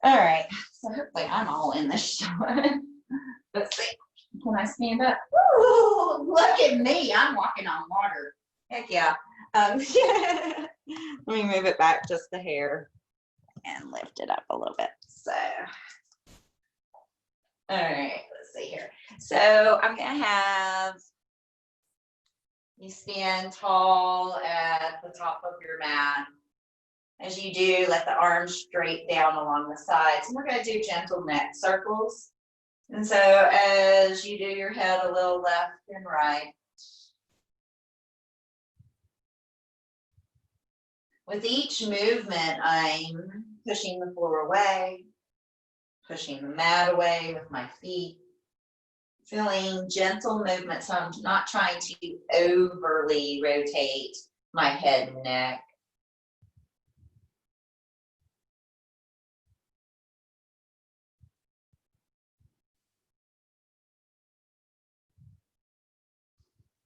All right, so hopefully I'm all in this shot. Let's see. Can I stand up? Woo, look at me. I'm walking on water. Heck yeah. Let me move it back just a hair and lift it up a little bit. So, all right, let's see here. So I'm going to have you stand tall at the top of your mat. As you do, let the arms straight down along the sides. And we're going to do gentle neck circles. And so as you do your head a little left and right, with each movement, I'm pushing the floor away, pushing the mat away with my feet, feeling gentle movements. So I'm not trying to overly rotate my head and neck.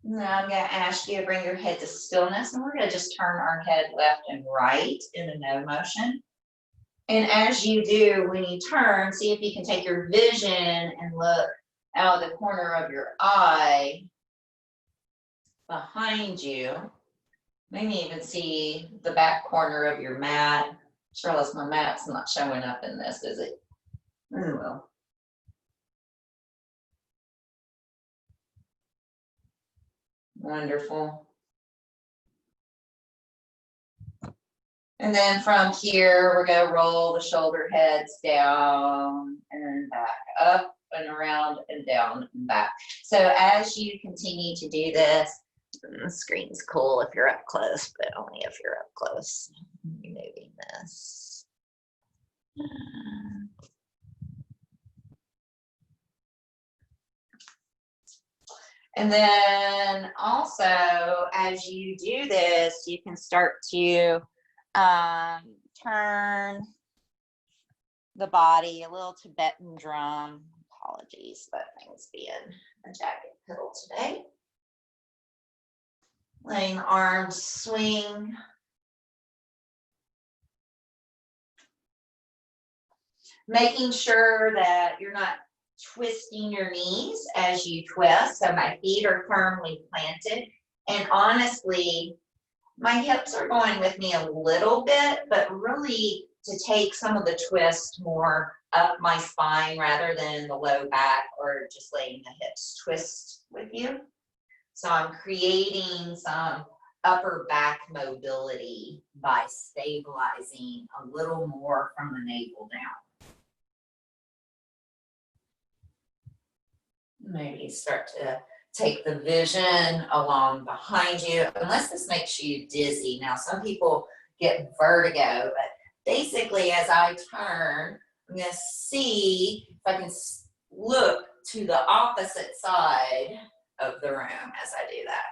Now I'm going to ask you to bring your head to stillness, and we're going to just turn our head left and right in a no motion. And as you do, when you turn, see if you can take your vision and look out of the corner of your eye behind you. Maybe even see the back corner of your mat. Charlotte, my mat's not showing up in this, is it? It will. Wonderful. And then from here, we're going to roll the shoulder heads down and back, up and around and down and back. So as you continue to do this, the screen's cool if you're up close, but only if you're up close. Removing this. And then also, as you do this, you can start to turn the body, a little Tibetan drum. Apologies, but things being a jacket piddle today. Letting the arms swing. Making sure that you're not twisting your knees as you twist. So my feet are firmly planted. And honestly, my hips are going with me a little bit, but really to take some of the twist more up my spine rather than the low back or just letting the hips twist with you. So I'm creating some upper back mobility by stabilizing a little more from the navel down. Maybe start to take the vision along behind you, unless this makes you dizzy. Now, some people get vertigo, but basically as I turn, I'm going to see if I can look to the opposite side of the room as I do that.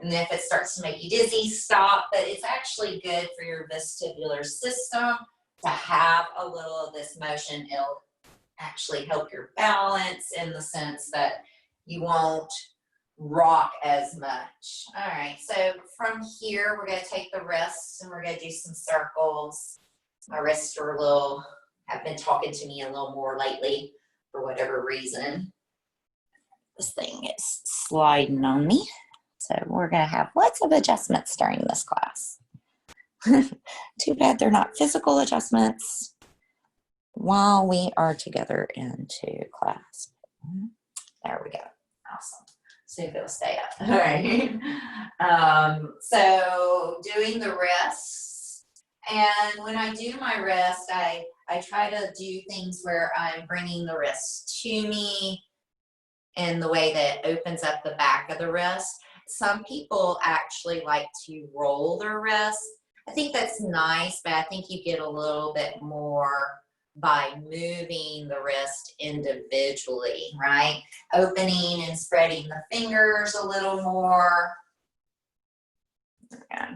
And if it starts to make you dizzy, stop, but it's actually good for your vestibular system to have a little of this motion. It'll actually help your balance in the sense that you won't rock as much. All right, so from here, we're going to take the wrists and we're going to do some circles. My wrists are have been talking to me a little more lately for whatever reason. This thing is sliding on me. So we're going to have lots of adjustments during this class. Too bad they're not physical adjustments while we are together into class. There we go. Awesome. See if it'll stay up. All right. So doing the wrists. And when I do my wrist, I try to do things where I'm bringing the wrist to me in the way that opens up the back of the wrist. Some people actually like to roll their wrists. I think that's nice, but I think you get a little bit more by moving the wrist individually, right? Opening and spreading the fingers a little more. Okay.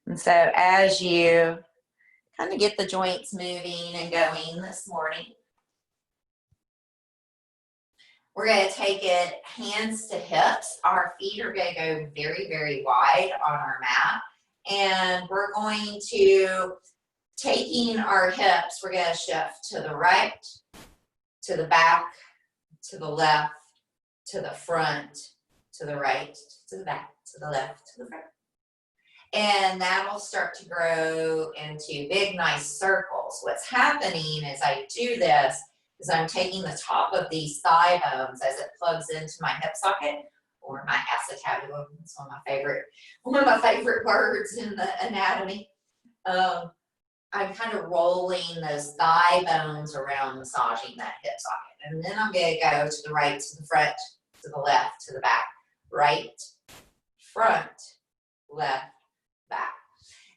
And so as you kind of get the joints moving and going this morning, we're going to take it hands to hips. Our feet are going to go very, very wide on our mat. And we're going to Taking our hips, we're going to shift to the right, to the back, to the left, to the front, to the right, to the back, to the left, to the front. And that'll start to grow into big, nice circles. What's happening as I do this is I'm taking the top of these thigh bones as it plugs into my hip socket, or my acetabulum. It's one of my favorite words in the anatomy. I'm kind of rolling those thigh bones around, massaging that hip socket. And then I'm going to go to the right, to the front, to the left, to the back. Right, front, left, back.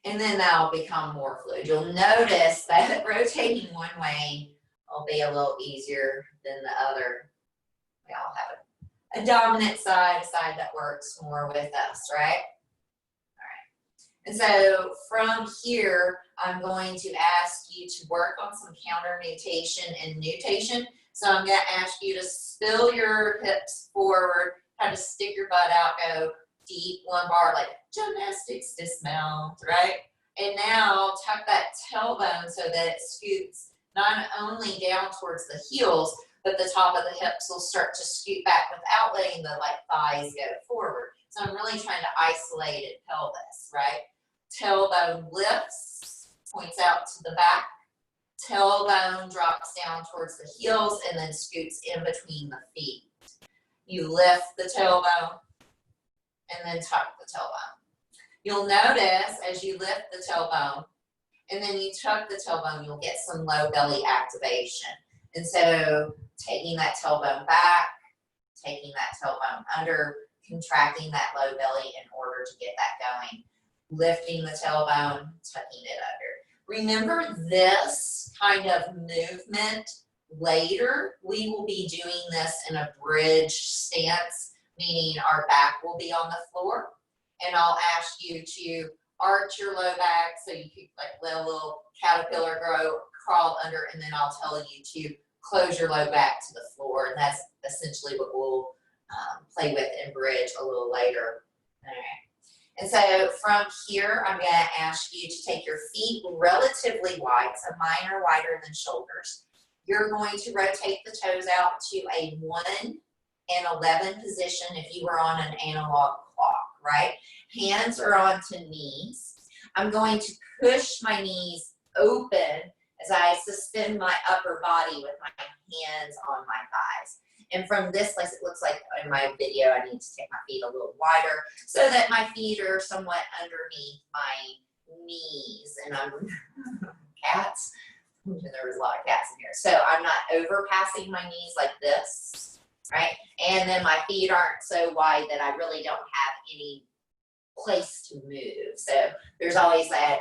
And then that'll become more fluid. You'll notice that rotating one way will be a little easier than the other. We all have a dominant side, a side that works more with us, right? And so from here, I'm going to ask you to work on some counter nutation and nutation. So I'm going to ask you to spill your hips forward, kind of stick your butt out, go deep lumbar, like gymnastics dismount, right? And now tuck that tailbone so that it scoots not only down towards the heels, but the top of the hips will start to scoot back without letting the thighs go forward. So I'm really trying to isolate it pelvis, right? Tailbone lifts, points out to the back. Tailbone drops down towards the heels and then scoots in between the feet. You lift the tailbone and then tuck the tailbone. You'll notice as you lift the tailbone and then you tuck the tailbone, you'll get some low belly activation. And so taking that tailbone back, taking that tailbone under, contracting that low belly in order to get that going. Lifting the tailbone, tucking it under. Remember this kind of movement later. We will be doing this in a bridge stance, meaning our back will be on the floor. And I'll ask you to arch your low back so you can let a little caterpillar crawl under, and then I'll tell you to close your low back to the floor. And that's essentially what we'll play with in bridge a little later. All right. And so from here, I'm going to ask you to take your feet relatively wide, so mine are wider than shoulders. You're going to rotate the toes out to a 1 and 11 position if you were on an analog clock, right? Hands are onto knees. I'm going to push my knees open as I suspend my upper body with my hands on my thighs. And from this place, it looks like in my video, I need to take my feet a little wider so that my feet are somewhat underneath my knees. And I'm cats. There was a lot of cats in here. So I'm not overpassing my knees like this, right? And then my feet aren't so wide that I really don't have any place to move. So there's always that,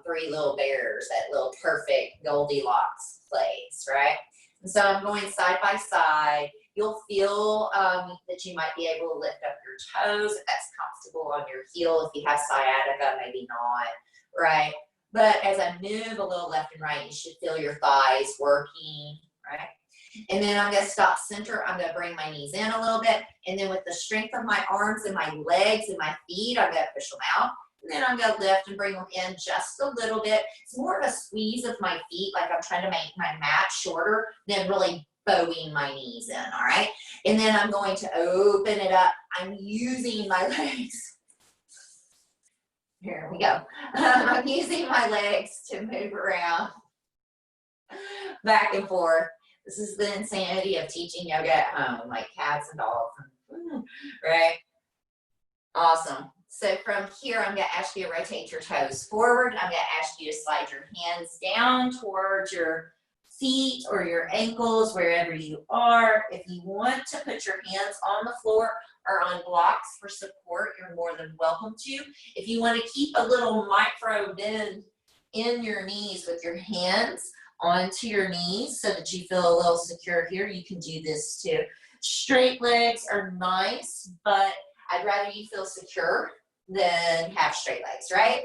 three little bears, that little perfect Goldilocks place, right? And so I'm going side by side. You'll feel that you might be able to lift up your toes if that's comfortable on your heel. If you have sciatica, maybe not, right? But as I move a little left and right, you should feel your thighs working, right? And then I'm going to stop center. I'm going to bring my knees in a little bit. And then with the strength of my arms and my legs and my feet, I'm going to push them out. And then I'm going to lift and bring them in just a little bit. It's more of a squeeze of my feet, like I'm trying to make my mat shorter than really bowing my knees in, all right? And then I'm going to open it up. I'm using my legs. Here we go. I'm using my legs to move around back and forth. This is the insanity of teaching yoga at home, like cats and dogs, right? Awesome. So from here, I'm going to ask you to rotate your toes forward. I'm going to ask you to slide your hands down towards your feet or your ankles, wherever you are. If you want to put your hands on the floor or on blocks for support, you're more than welcome to. If you want to keep a little micro bend in your knees with your hands onto your knees so that you feel a little secure here, you can do this too. Straight legs are nice, but I'd rather you feel secure than have straight legs, right?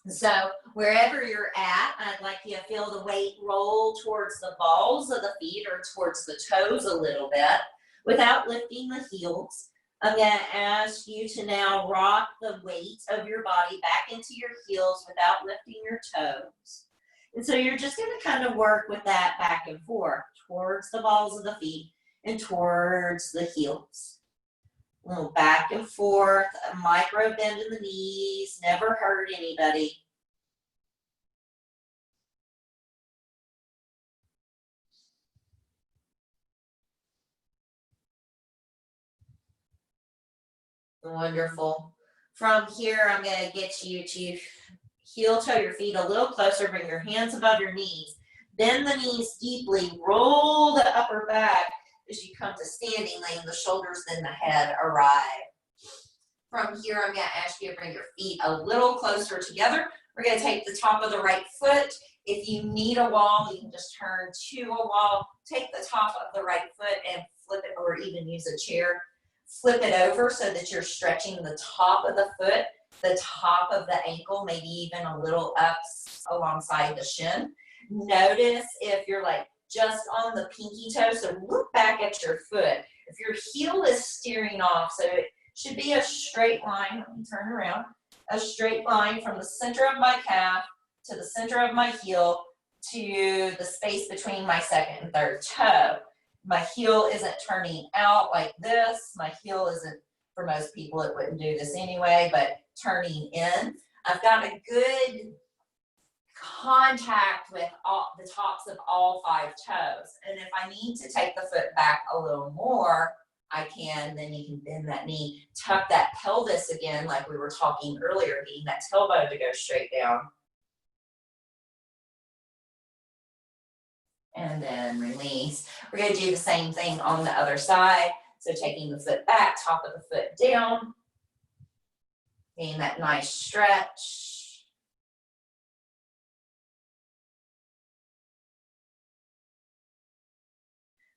So wherever you're at, I'd like you to feel the weight roll towards the balls of the feet or towards the toes a little bit without lifting the heels. I'm going to ask you to now rock the weight of your body back into your heels without lifting your toes. And so you're just going to kind of work with that back and forth towards the balls of the feet and towards the heels. A little back and forth, a micro bend in the knees, never hurt anybody. Wonderful. From here, I'm going to get you to heel toe your feet a little closer, bring your hands above your knees, bend the knees deeply, roll the upper back as you come to standing, laying the shoulders, then the head arrive. From here, I'm going to ask you to bring your feet a little closer together. We're going to take the top of the right foot. If you need a wall, you can just turn to a wall, take the top of the right foot and flip it, or even use a chair. Flip it over so that you're stretching the top of the foot, the top of the ankle, maybe even a little up alongside the shin. Notice if you're like just on the pinky toe, so look back at your foot. If your heel is steering off, so it should be a straight line, let me turn around, a straight line from the center of my calf to the center of my heel to the space between my second and third toe. My heel isn't turning out like this. My heel isn't, for most people, it wouldn't do this anyway, but turning in. I've got a good contact with all the tops of all 5 toes. And if I need to take the foot back a little more, I can. Then you can bend that knee, tuck that pelvis again, like we were talking earlier, getting that tailbone to go straight down. And then release. We're going to do the same thing on the other side. So taking the foot back, top of the foot down, getting that nice stretch.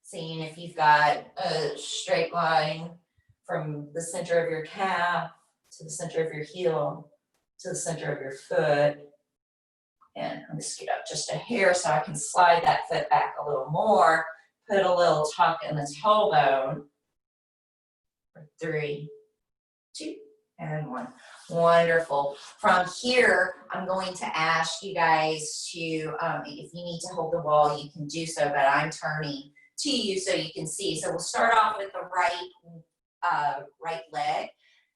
Seeing if you've got a straight line from the center of your calf to the center of your heel to the center of your foot. And I'm just get up just a hair so I can slide that foot back a little more. Put a little tuck in the tailbone. For 3, 2, and 1. Wonderful. From here, I'm going to ask you guys to, if you need to hold the wall, you can do so, but I'm turning to you so you can see. So we'll start off with the right leg.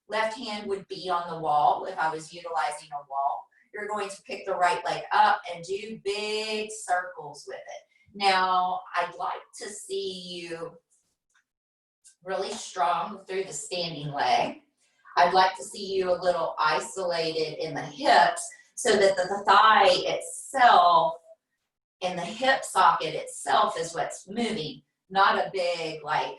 Left hand would be on the wall if I was utilizing a wall. You're going to pick the right leg up and do big circles with it. Now, I'd like to see you really strong through the standing leg. I'd like to see you a little isolated in the hips so that the thigh itself and the hip socket itself is what's moving, not a big like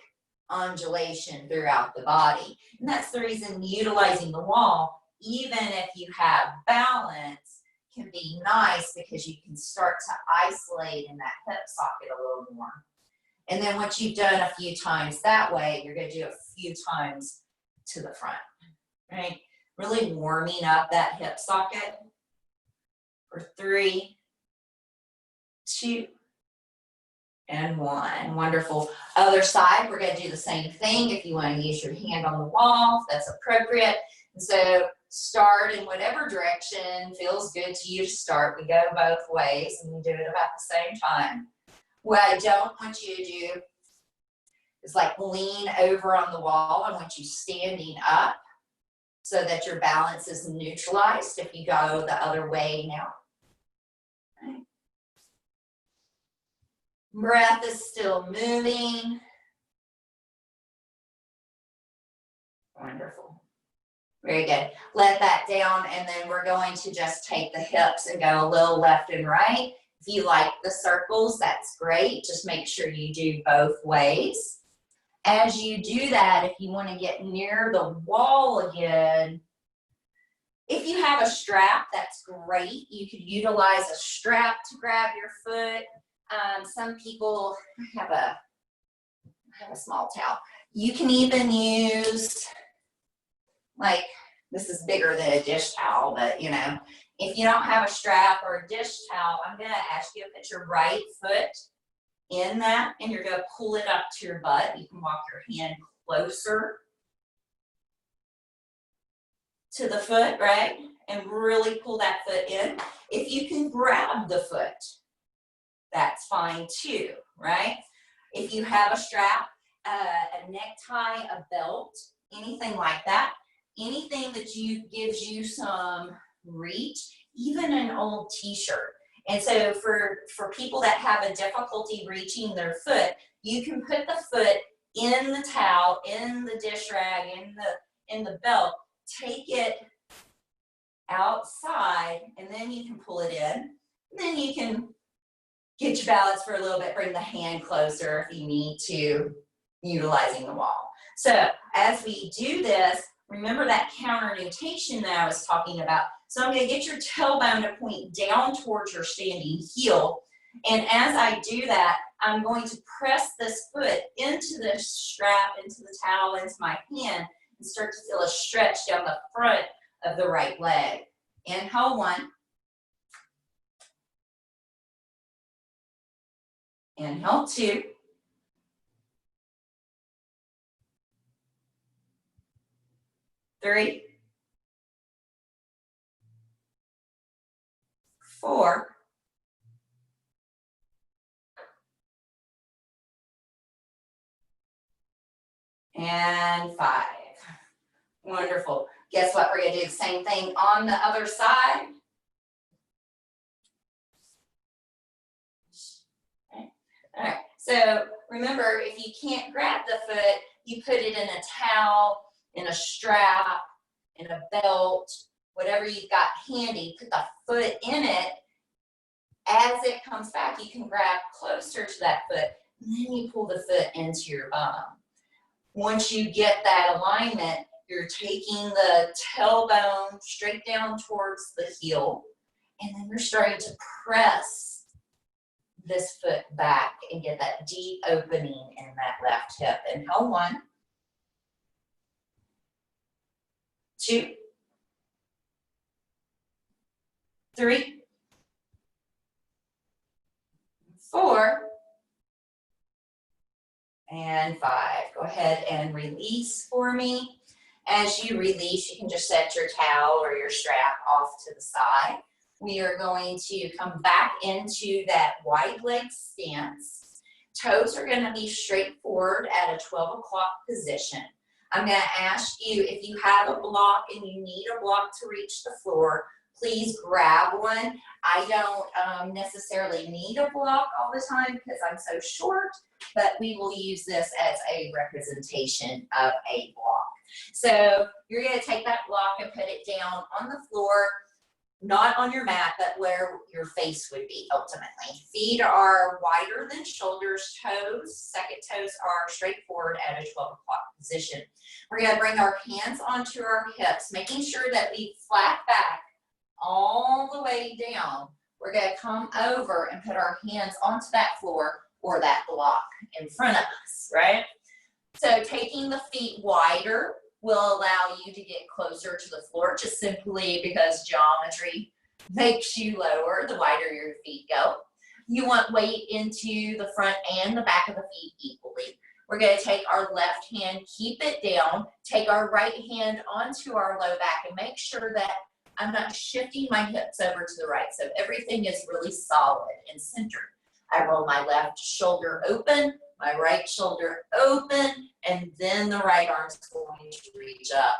undulation throughout the body. And that's the reason utilizing the wall, even if you have balance, can be nice because you can start to isolate in that hip socket a little more. And then once you've done a few times that way, you're going to do a few times to the front, right? Really warming up that hip socket for 3, 2, and 1. Wonderful. Other side, we're going to do the same thing. If you want to use your hand on the wall, that's appropriate. And so start in whatever direction feels good to you to start. We go both ways and we do it about the same time. What I don't want you to do is like lean over on the wall. I want you standing up so that your balance is neutralized if you go the other way now. Okay. Breath is still moving. Wonderful. Very good. Let that down, and then we're going to just take the hips and go a little left and right. If you like the circles, that's great. Just make sure you do both ways. As you do that, if you want to get near the wall again, if you have a strap, that's great. You could utilize a strap to grab your foot. Some people have a small towel. You can even use, like, this is bigger than a dish towel, but you know, if you don't have a strap or a dish towel, I'm going to ask you to put your right foot in that and you're going to pull it up to your butt. You can walk your hand closer to the foot, right? And really pull that foot in. If you can grab the foot, that's fine too, right? If you have a strap, a necktie, a belt, anything like that, anything that gives you some reach, even an old t-shirt. And so for people that have a difficulty reaching their foot, you can put the foot in the towel, in the dish rag, in the belt, take it outside, and then you can pull it in. And then you can get your balance for a little bit, bring the hand closer if you need to, utilizing the wall. So as we do this, remember that counter notation that I was talking about. So I'm going to get your tailbone to point down towards your standing heel. And as I do that, I'm going to press this foot into the strap, into the towel, into my hand, and start to feel a stretch down the front of the right leg. Inhale, 1. Inhale, 2. 3. 4. And 5. Wonderful. Guess what? We're going to do the same thing on the other side. Okay. All right. So remember, if you can't grab the foot, you put it in a towel, in a strap, in a belt, whatever you've got handy. Put the foot in it. As it comes back, you can grab closer to that foot, and then you pull the foot into your bum. Once you get that alignment, you're taking the tailbone straight down towards the heel, and then you're starting to press this foot back and get that deep opening in that left hip. Inhale, 1, 2, 3, 4, and 5. Go ahead and release for me. As you release, you can just set your towel or your strap off to the side. We are going to come back into that wide leg stance. Toes are going to be straight forward at a 12 o'clock position. I'm going to ask you, if you have a block and you need a block to reach the floor, please grab one. I don't necessarily need a block all the time because I'm so short, but we will use this as a representation of a block. So you're going to take that block and put it down on the floor, not on your mat, but where your face would be ultimately. Feet are wider than shoulders, second toes are straight forward at a 12 o'clock position. We're going to bring our hands onto our hips, making sure that we flat back all the way down. We're going to come over and put our hands onto that floor or that block in front of us, right? So taking the feet wider will allow you to get closer to the floor, just simply because geometry makes you lower the wider your feet go. You want weight into the front and the back of the feet equally. We're going to take our left hand, keep it down, take our right hand onto our low back, and make sure that I'm not shifting my hips over to the right. So everything is really solid and centered. I roll my left shoulder open, my right shoulder open, and then the right arm's going to reach up.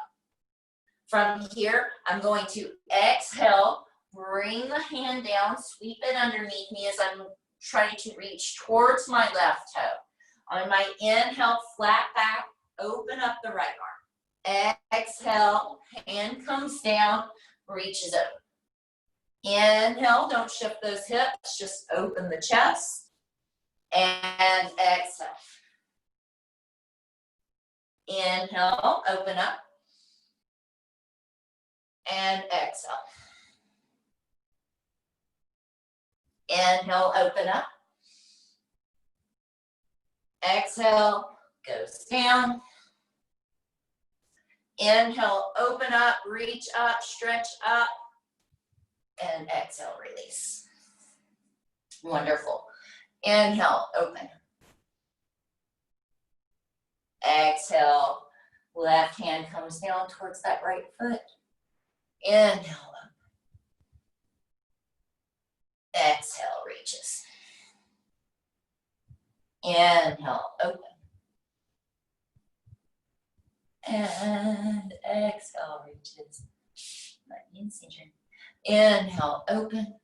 From here, I'm going to exhale, bring the hand down, sweep it underneath me as I'm trying to reach towards my left toe. On my inhale, flat back, open up the right arm. Exhale, hand comes down, reaches up. Inhale, don't shift those hips, just open the chest. And exhale. Inhale, open up. And exhale. Inhale, open up. Exhale, goes down. Inhale, open up, reach up, stretch up. And exhale, release. Wonderful. Inhale, open. Exhale, left hand comes down towards that right foot. Inhale, exhale, reaches. Inhale, open. And exhale, reaches. Inhale, open.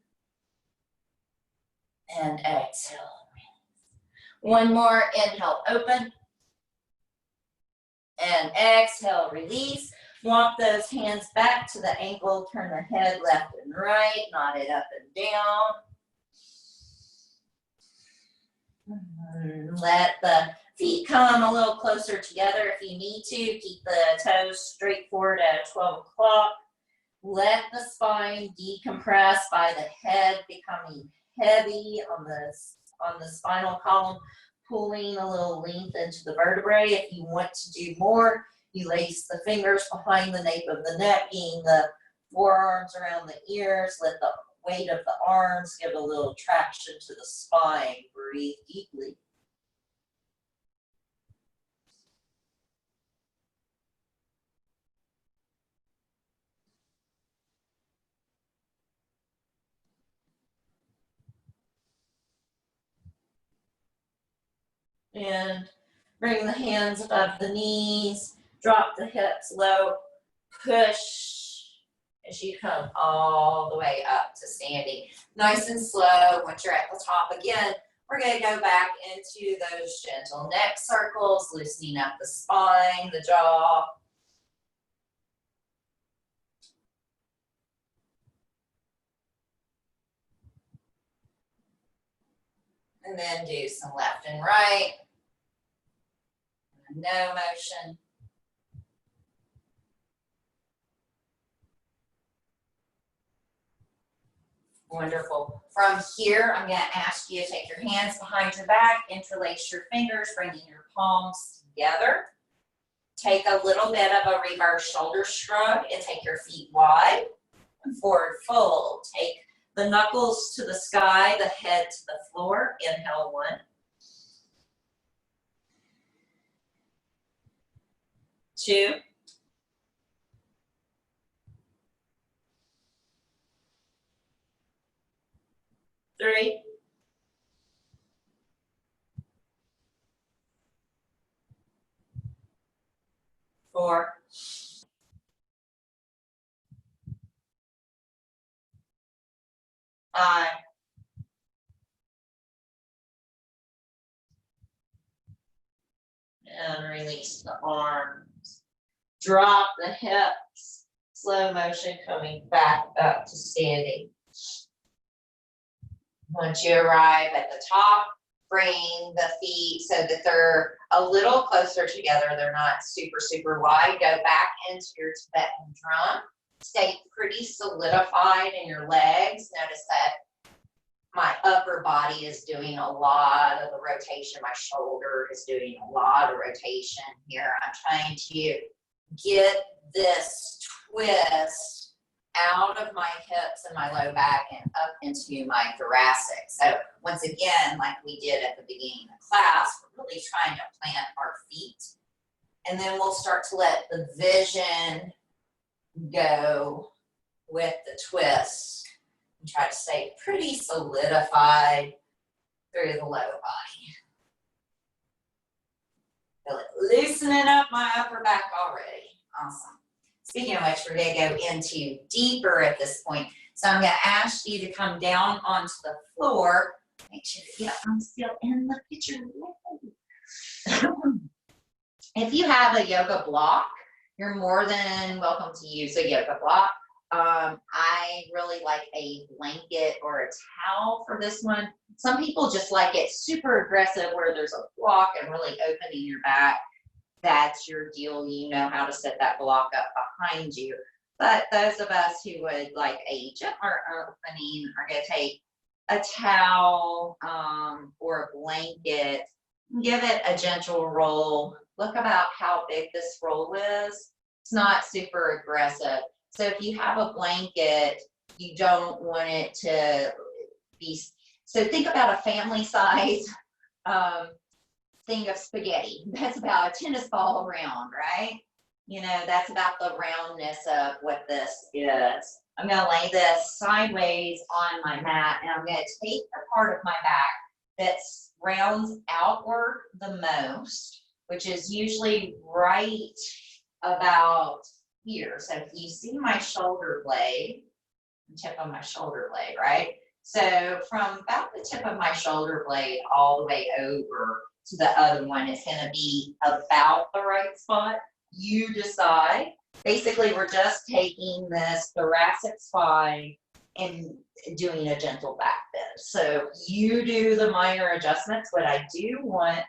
And exhale. One more. Inhale, open. And exhale, release. Walk those hands back to the ankle. Turn the head left and right. Nod it up and down. Let the feet come a little closer together if you need to. Keep the toes straight forward at 12 o'clock. Let the spine decompress by the head becoming heavy on the spinal column, pulling a little length into the vertebrae. If you want to do more, you lace the fingers behind the nape of the neck, being the forearms around the ears. Let the weight of the arms give a little traction to the spine. Breathe deeply. And bring the hands above the knees, drop the hips low, push as you come all the way up to standing. Nice and slow. Once you're at the top again, we're going to go back into those gentle neck circles, loosening up the spine, the jaw. And then do some left and right. No motion. Wonderful. From here, I'm going to ask you to take your hands behind your back, interlace your fingers, bringing your palms together. Take a little bit of a reverse shoulder shrug and take your feet wide. Forward fold. Take the knuckles to the sky, the head to the floor. Inhale, 1. 2. 3. 4. 5. And release the arms. Drop the hips. Slow motion coming back up to standing. Once you arrive at the top, bring the feet so that they're a little closer together. They're not super, super wide. Go back into your Tibetan drum. Stay pretty solidified in your legs. Notice that my upper body is doing a lot of the rotation. My shoulder is doing a lot of rotation here. I'm trying to get this twist out of my hips and my low back and up into my thoracic. So once again, like we did at the beginning of class, we're really trying to plant our feet. And then we'll start to let the vision go with the twist and try to stay pretty solidified through the low body. Feel it loosening up my upper back already. Awesome. Speaking of which, we're going to go into deeper at this point. So I'm going to ask you to come down onto the floor. Make sure that I'm still in the picture. If you have a yoga block, you're more than welcome to use a yoga block. I really like a blanket or a towel for this one. Some people just like it super aggressive where there's a block and really opening your back. That's your deal. You know how to set that block up behind you. But those of us who would like a gentler opening are going to take a towel or a blanket, give it a gentle roll. Look about how big this roll is. It's not super aggressive. So if you have a blanket, you don't want it to be, so think about a family size thing of spaghetti. That's about a tennis ball around, right? You know, that's about the roundness of what this is. I'm going to lay this sideways on my mat, and I'm going to take the part of my back that rounds outward the most, which is usually right about here. So if you see my shoulder blade, tip of my shoulder blade, right? So from about the tip of my shoulder blade all the way over to the other one, it's going to be about the right spot. You decide. Basically, we're just taking this thoracic spine and doing a gentle back bend. So you do the minor adjustments. What I do want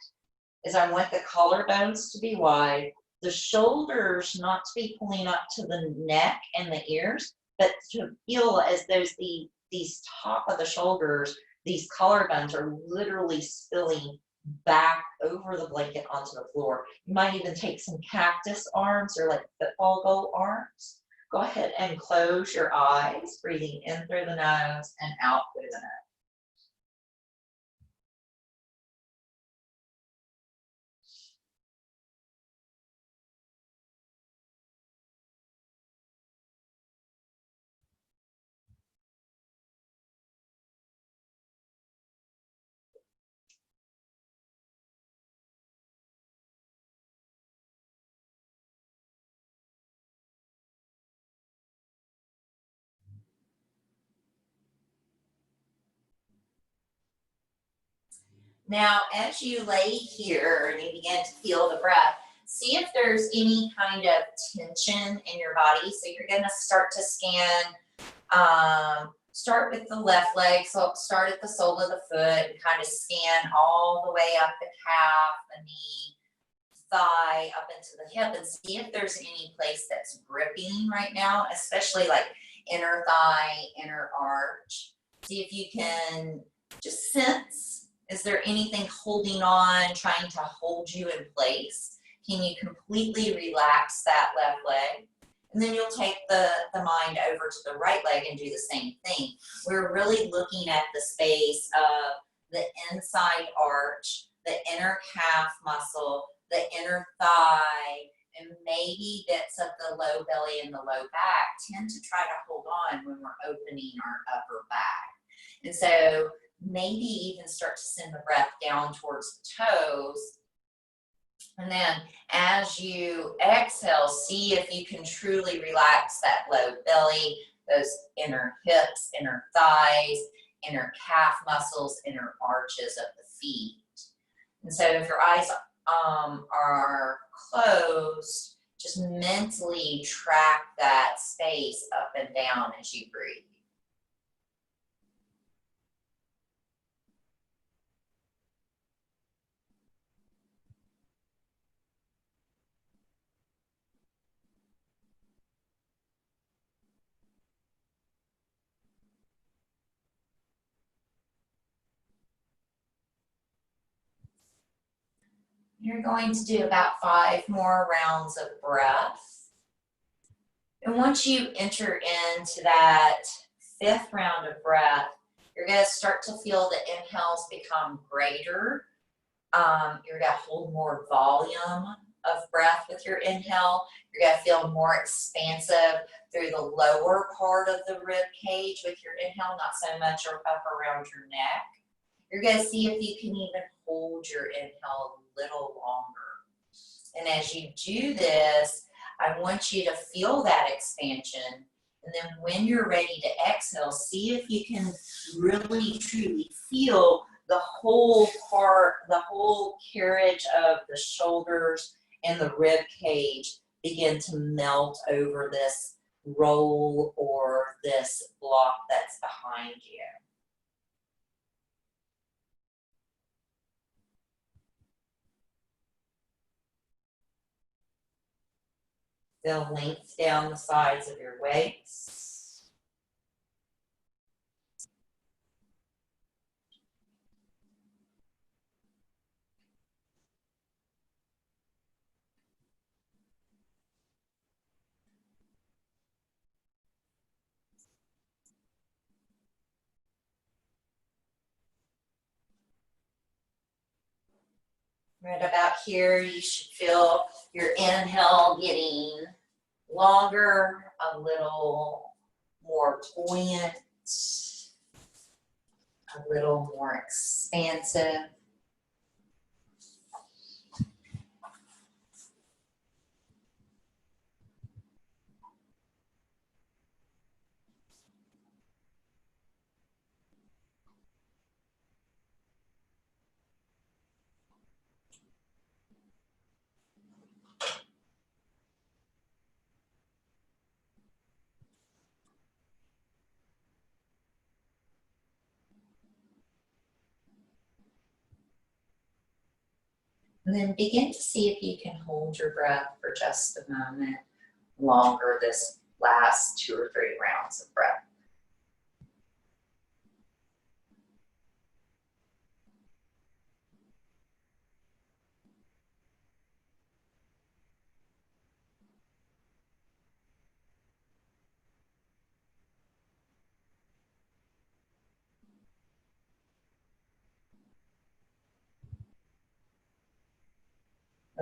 is I want the collarbones to be wide, the shoulders not to be pulling up to the neck and the ears, but to feel as though these top of the shoulders, these collarbones are literally spilling back over the blanket onto the floor. You might even take some cactus arms or like football goal arms. Go ahead and close your eyes, breathing in through the nose and out through the nose. Now, as you lay here and you begin to feel the breath, see if there's any kind of tension in your body. So you're going to start to scan, start with the left leg. So start at the sole of the foot and kind of scan all the way up the calf, the knee, thigh, up into the hip, and see if there's any place that's gripping right now, especially like inner thigh, inner arch. See if you can just sense, is there anything holding on, trying to hold you in place? Can you completely relax that left leg? And then you'll take the mind over to the right leg and do the same thing. We're really looking at the space of the inside arch, the inner calf muscle, the inner thigh, and maybe bits of the low belly and the low back tend to try to hold on when we're opening our upper back. And so maybe even start to send the breath down towards the toes. And then as you exhale, see if you can truly relax that low belly, those inner hips, inner thighs, inner calf muscles, inner arches of the feet. And so if your eyes are closed, just mentally track that space up and down as you breathe. You're going to do about 5 more rounds of breath. And once you enter into that 5th round of breath, you're going to start to feel the inhales become greater. You're going to hold more volume of breath with your inhale. You're going to feel more expansive through the lower part of the rib cage with your inhale, not so much up around your neck. You're going to see if you can even hold your inhale a little longer. And as you do this, I want you to feel that expansion. And then when you're ready to exhale, see if you can really, truly feel the whole part, the whole carriage of the shoulders and the rib cage begin to melt over this roll or this block that's behind you. Feel length down the sides of your legs. Right about here, you should feel your inhale getting longer, a little more buoyant, a little more expansive. And then begin to see if you can hold your breath for just a moment longer this last 2 or 3 rounds of breath.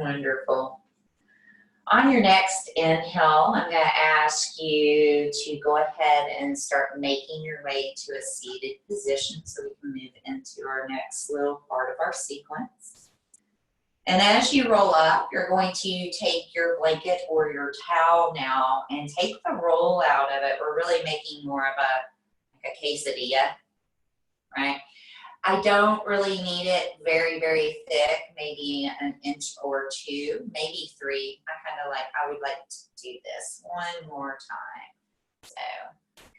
Wonderful. On your next inhale, I'm going to ask you to go ahead and start making your way to a seated position so we can move into our next little part of our sequence. And as you roll up, you're going to take your blanket or your towel now and take the roll out of it. We're really making more of a quesadilla, right? I don't really need it very, very thick, maybe an inch or 2, maybe 3. I would like to do this one more time. So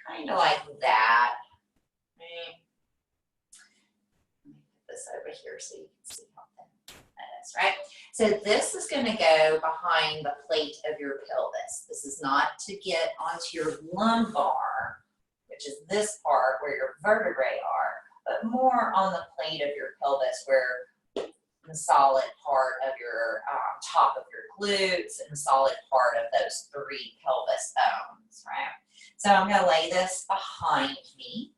kind of like that. Right. Let me put this over here so you can see how thin that is, right? So this is going to go behind the plate of your pelvis. This is not to get onto your lumbar, which is this part where your vertebrae are, but more on the plate of your pelvis where the solid part of your top of your glutes and the solid part of those 3 pelvis bones, right? So I'm going to lay this behind me.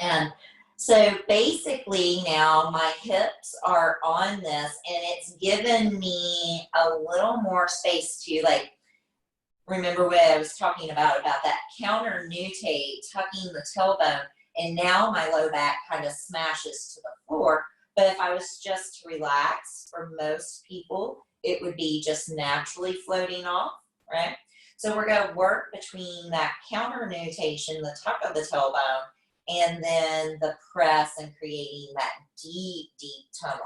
And so basically now my hips are on this and it's given me a little more space to, like, remember what I was talking about that counter nutate, tucking the tailbone, and now my low back kind of smashes to the floor. But if I was just to relax, for most people, it would be just naturally floating off, right? So we're going to work between that counter nutation, the tuck of the tailbone, and then the press and creating that deep, deep tunnel,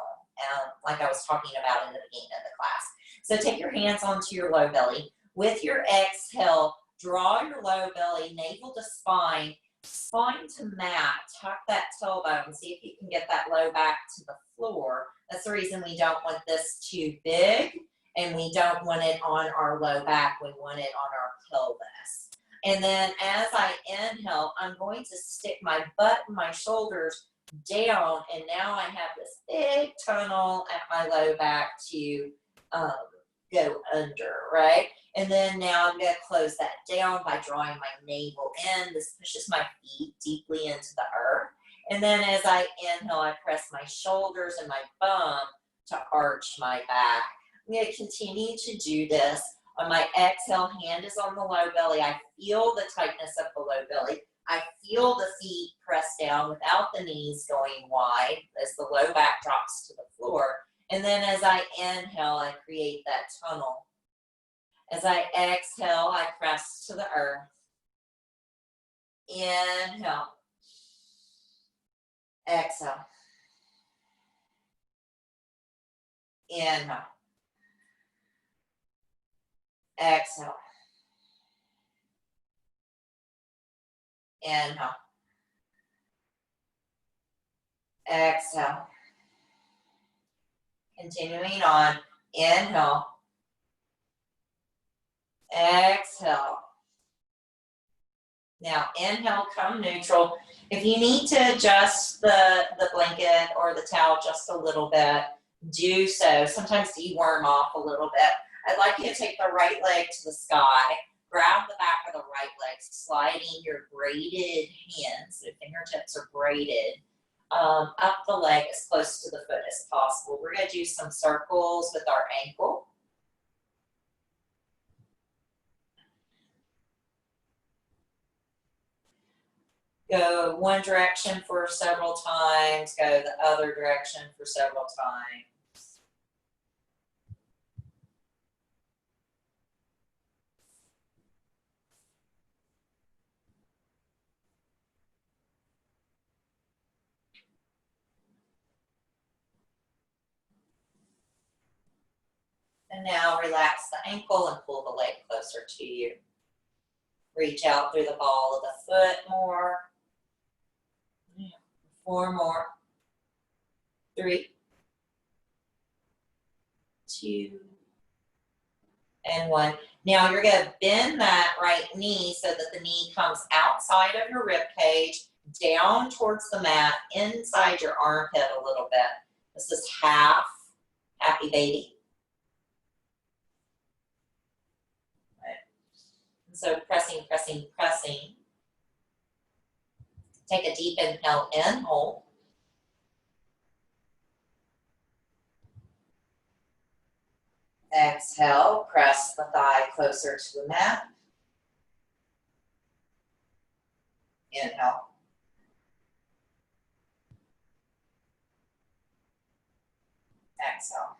like I was talking about in the beginning of the class. So take your hands onto your low belly. With your exhale, draw your low belly, navel to spine to mat, tuck that tailbone, see if you can get that low back to the floor. That's the reason we don't want this too big, and we don't want it on our low back, we want it on our pelvis. And then as I inhale, I'm going to stick my butt and my shoulders down, and now I have this big tunnel at my low back to go under, right? And then now I'm going to close that down by drawing my navel in. This pushes my feet deeply into the earth. And then as I inhale, I press my shoulders and my bum to arch my back. I'm going to continue to do this. On my exhale, hand is on the low belly. I feel the tightness of the low belly. I feel the feet press down without the knees going wide as the low back drops to the floor. And then as I inhale, I create that tunnel. As I exhale, I press to the earth. Inhale. Exhale. Inhale. Exhale. Inhale. Exhale. Continuing on. Inhale. Exhale. Now inhale, come neutral. If you need to adjust the blanket or the towel just a little bit, do so. Sometimes you worm off a little bit. I'd like you to take the right leg to the sky, grab the back of the right leg, sliding your braided hands, the fingertips are braided, up the leg as close to the foot as possible. We're going to do some circles with our ankle. Go one direction for several times, go the other direction for several times. And now relax the ankle and pull the leg closer to you. Reach out through the ball of the foot more. 4 more. 3, 2, and 1. Now you're going to bend that right knee so that the knee comes outside of your rib cage, down towards the mat, inside your armpit a little bit. This is half happy baby. Right. So pressing, pressing, pressing. Take a deep inhale in, hold. Exhale, press the thigh closer to the mat. Inhale. Exhale.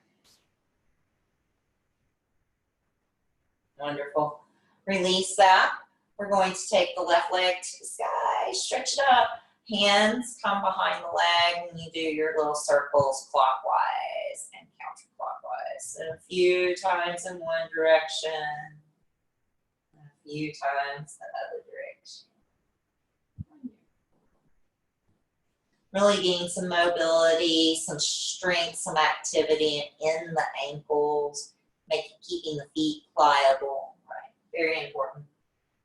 Wonderful. Release that. We're going to take the left leg to the sky, stretch it up. Hands come behind the leg when you do your little circles clockwise and counterclockwise. So a few times in one direction, a few times the other direction. Really gain some mobility, some strength, some activity in the ankles, keeping the feet pliable, right? Very important.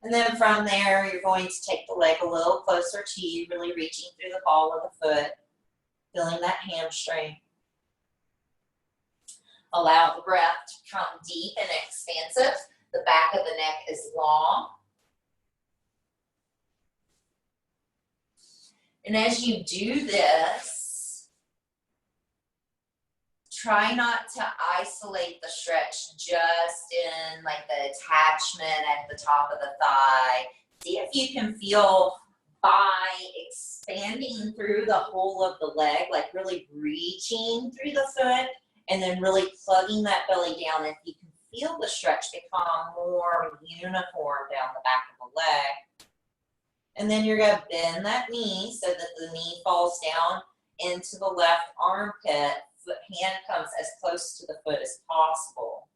And then from there, you're going to take the leg a little closer to you, really reaching through the ball of the foot, feeling that hamstring. Allow the breath to come deep and expansive. The back of the neck is long. And as you do this, try not to isolate the stretch just in like the attachment at the top of the thigh. See if you can feel by expanding through the whole of the leg, like really reaching through the foot and then really plugging that belly down. If you can feel the stretch become more uniform down the back of the leg. And then you're going to bend that knee so that the knee falls down into the left armpit. Hand comes as close to the foot as possible.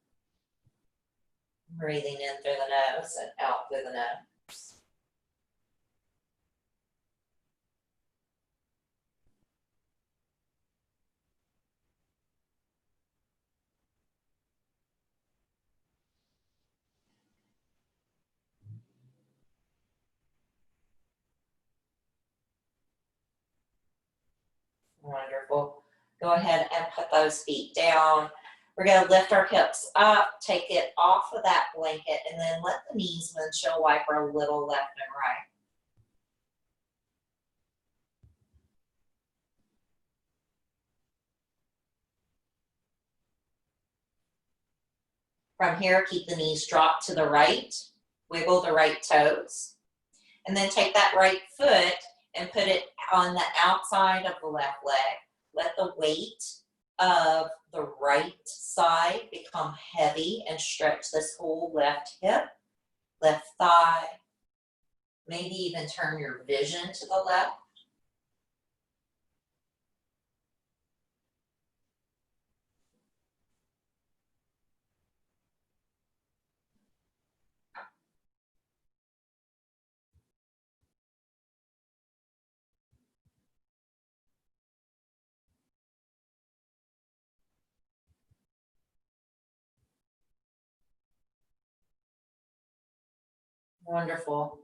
Breathing in through the nose and out through the nose. Wonderful. Go ahead and put those feet down. We're going to lift our hips up, take it off of that blanket, and then let the knees windshield wiper a little left and right. From here, keep the knees dropped to the right. Wiggle the right toes. And then take that right foot and put it on the outside of the left leg. Let the weight of the right side become heavy and stretch this whole left hip, left thigh. Maybe even turn your vision to the left. Wonderful.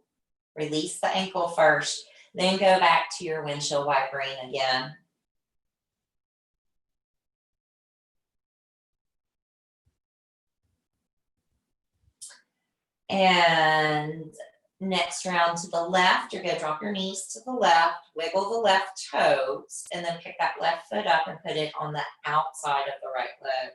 Release the ankle first, then go back to your windshield wipering again. And Next round to the left, you're gonna drop your knees to the left, wiggle the left toes, and then pick that left foot up and put it on the outside of the right leg.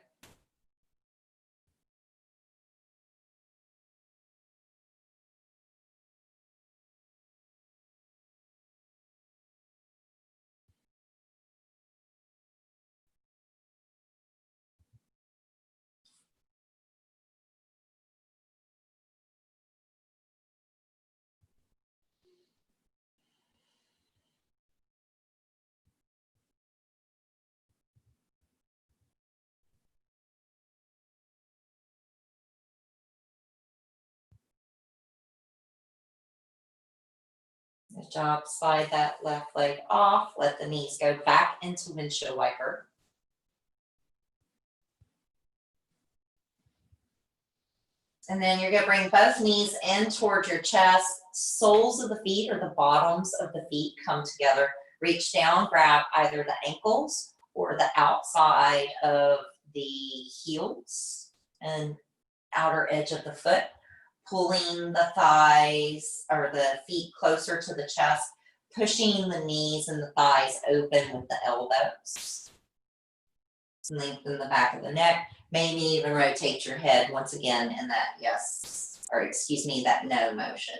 Good job. Slide that left leg off. Let the knees go back into windshield wiper. And then you're gonna bring both knees in towards your chest. Soles of the feet or the bottoms of the feet come together. Reach down, grab either the ankles or the outside of the heels and outer edge of the foot, pulling the thighs or the feet closer to the chest, pushing the knees and the thighs open with the elbows. Lengthen the back of the neck. Maybe even rotate your head once again in that yes, or excuse me, that no motion.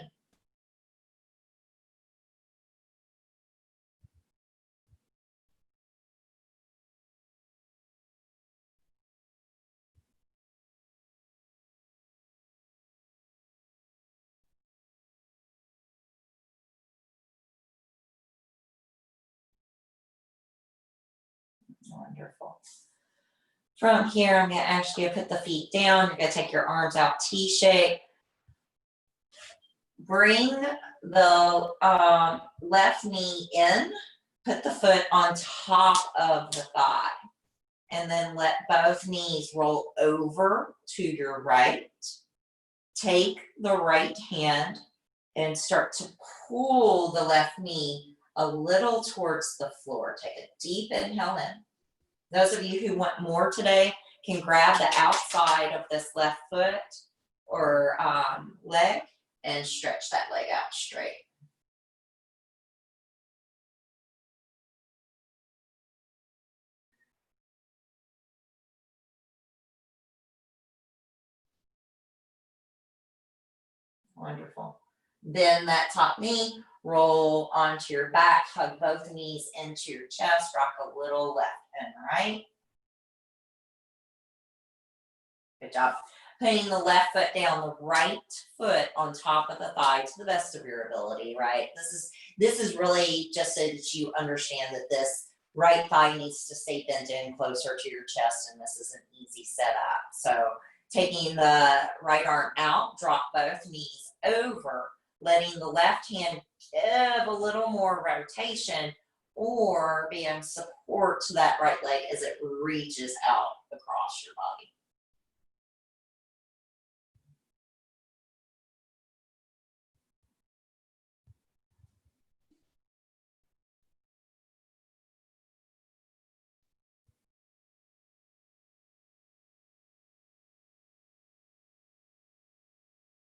Wonderful. From here, I'm going to ask you to put the feet down. You're going to take your arms out T-shape. Bring the left knee in. Put the foot on top of the thigh. And then let both knees roll over to your right. Take the right hand and start to pull the left knee a little towards the floor. Take a deep inhale in. Those of you who want more today can grab the outside of this left foot or leg and stretch that leg out straight. Wonderful. Bend that top knee, roll onto your back, hug both knees into your chest, rock a little left and right. Good job. Putting the left foot down, the right foot on top of the thigh to the best of your ability, right? This is really just so that you understand that this right thigh needs to stay bent in closer to your chest, and this is an easy setup. So taking the right arm out, drop both knees over, letting the left hand give a little more rotation or being support to that right leg as it reaches out across your body.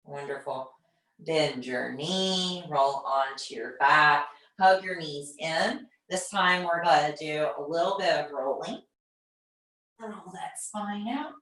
Wonderful. Bend your knee, roll onto your back, hug your knees in. This time we're going to do a little bit of rolling. Roll that spine out.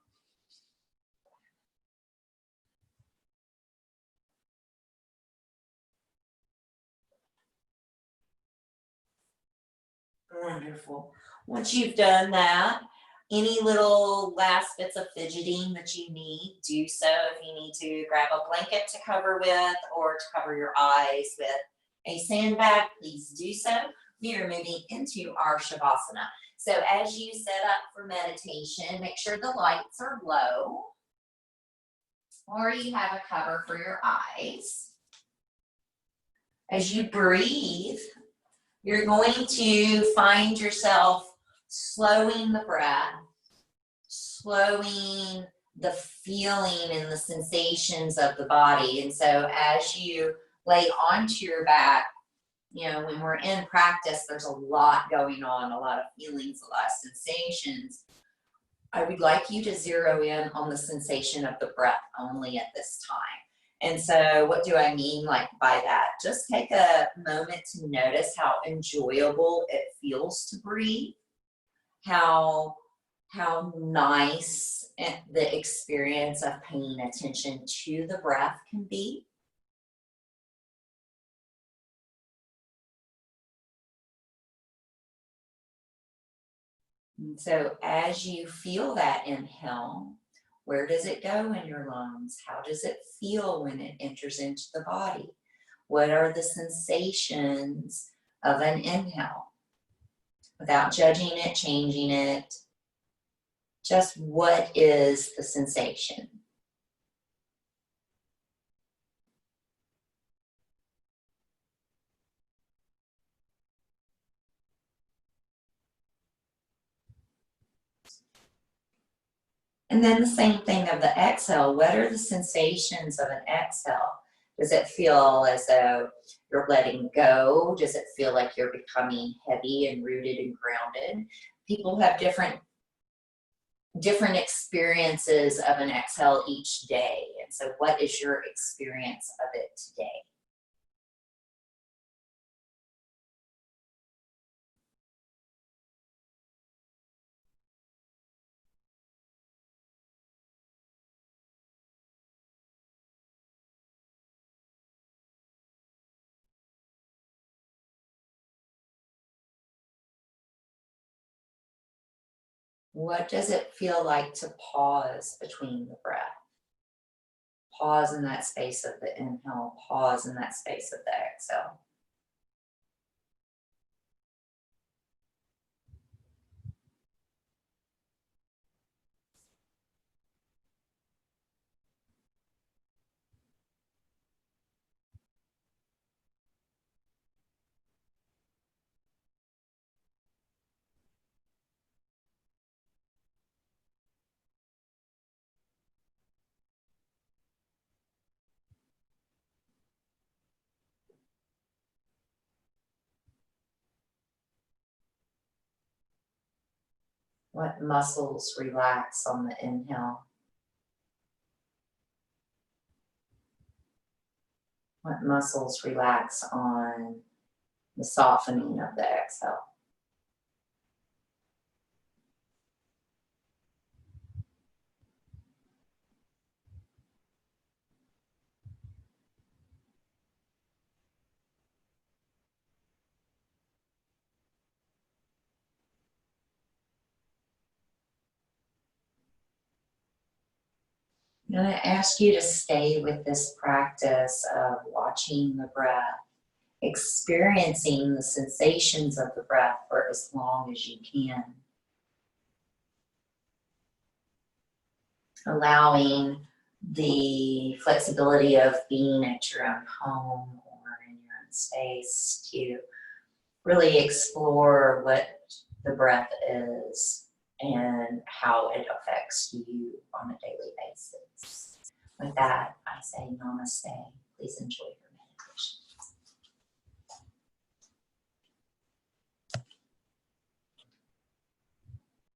Wonderful. Once you've done that, any little last bits of fidgeting that you need, do so. If you need to grab a blanket to cover with or to cover your eyes with a sandbag, please do so. We are moving into our Shavasana. So as you set up for meditation, make sure the lights are low or you have a cover for your eyes. As you breathe, you're going to find yourself slowing the breath, slowing the feeling and the sensations of the body. And so as you lay onto your back, you know, when we're in practice, there's a lot going on, a lot of feelings, a lot of sensations. I would like you to zero in on the sensation of the breath only at this time. And so what do I mean by that? Just take a moment to notice how enjoyable it feels to breathe, how nice the experience of paying attention to the breath can be. And so as you feel that inhale, where does it go in your lungs? How does it feel when it enters into the body? What are the sensations of an inhale? Without judging it, changing it, just what is the sensation? And then the same thing of the exhale. What are the sensations of an exhale? Does it feel as though you're letting go? Does it feel like you're becoming heavy and rooted and grounded? People have different experiences of an exhale each day. And so what is your experience of it today? What does it feel like to pause between the breath? Pause in that space of the inhale, pause in that space of the exhale. What muscles relax on the inhale? What muscles relax on the softening of the exhale? I'm going to ask you to stay with this practice of watching the breath, experiencing the sensations of the breath for as long as you can. Allowing the flexibility of being at your own home or in your own space to really explore what the breath is and how it affects you on a daily basis. With that, I say namaste. Please enjoy.